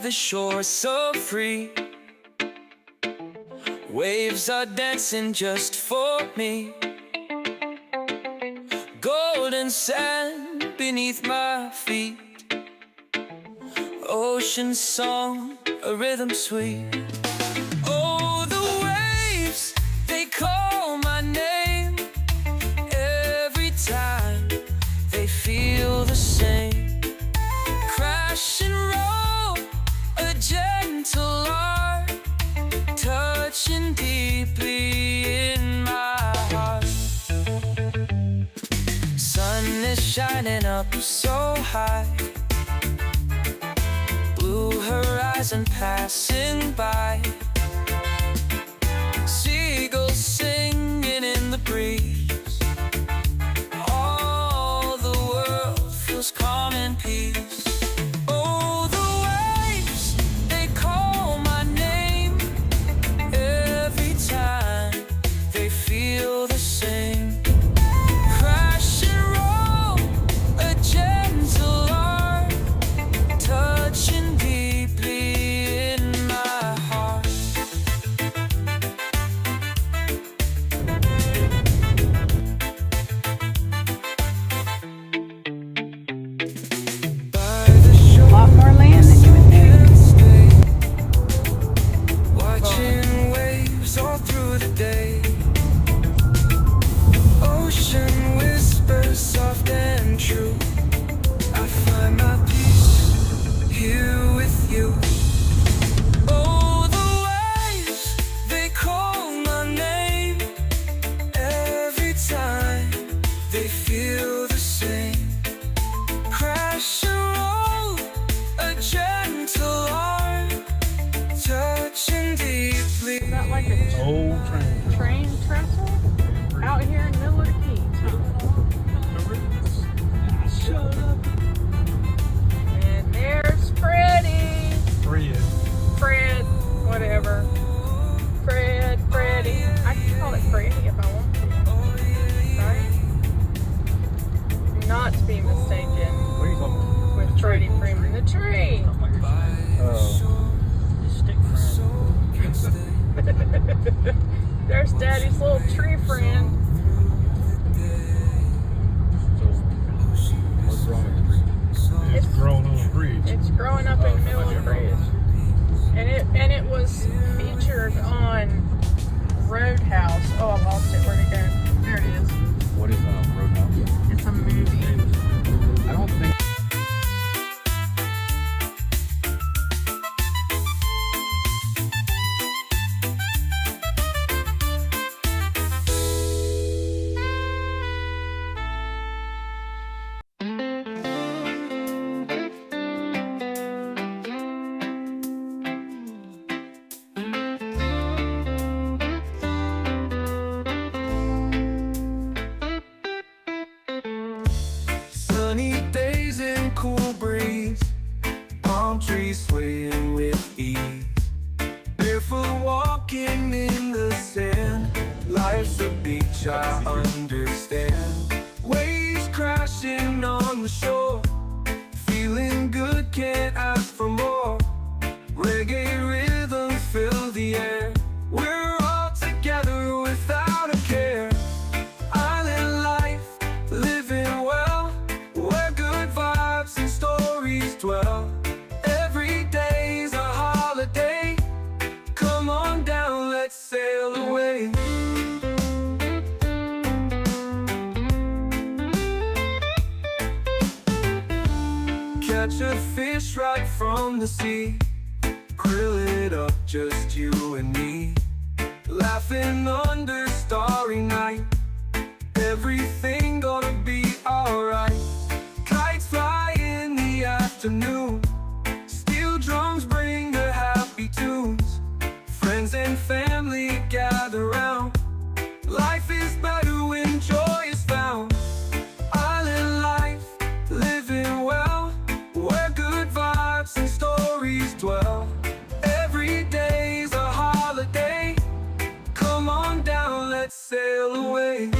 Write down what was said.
the shore so free. Waves are dancing just for me. Golden sand beneath my feet. Ocean song, a rhythm sweet. Oh, the waves, they call my name. Every time they feel the same. Crash and roll, a gentle art, touching deeply in my heart. Sun is shining up so high. Blue horizon passing by. Seagulls singing in the breeze. All the world feels calm and peace. Oh, the waves, they call my name. Every time they feel the same. Crash and roll, a gentle art, touching deeply in my heart. By the shore, A lot more land than you would think. watching waves all through the day. Ocean whispers soft and true. I find my peace here with you. Oh, the waves, they call my name. Every time they feel the same. Crash and roll, a gentle art, touching deeply. Is that like a Old train. train trestle out here in the middle of the keys, huh? Shut up. And there's Freddie. Fred, whatever. Freddie. I can call it Freddie if I want to. Right? Not to be mistaken What are you talking about? with Freddie Freeman, the tree. Stick friend. There's Daddy's little tree friend. What's wrong with the tree? It's growing on the bridge. It's growing up in the middle of the bridge. And it was featured on Roadhouse. Oh, I lost it. Where'd it go? There it is. What is Roadhouse? It's a movie. I don't think. Sunny days and cool breeze, palm trees swaying with ease. Barefoot walking in the sand, life's a beach I understand. Waves crashing on the shore, feeling good, can't ask for more. Reggae rhythm fill the air, we're all together without a care. Island life, living well, where good vibes and stories dwell. Every day's a holiday, come on down, let's sail away. Catch a fish right from the sea, grill it up, just you and me. Laughing under starry night, everything gonna be alright. Kites fly in the afternoon, steel drums bring the happy tunes. Friends and family gather round, life is better when joy is found. Island life, living well, where good vibes and stories dwell. Every day's a holiday, come on down, let's sail away.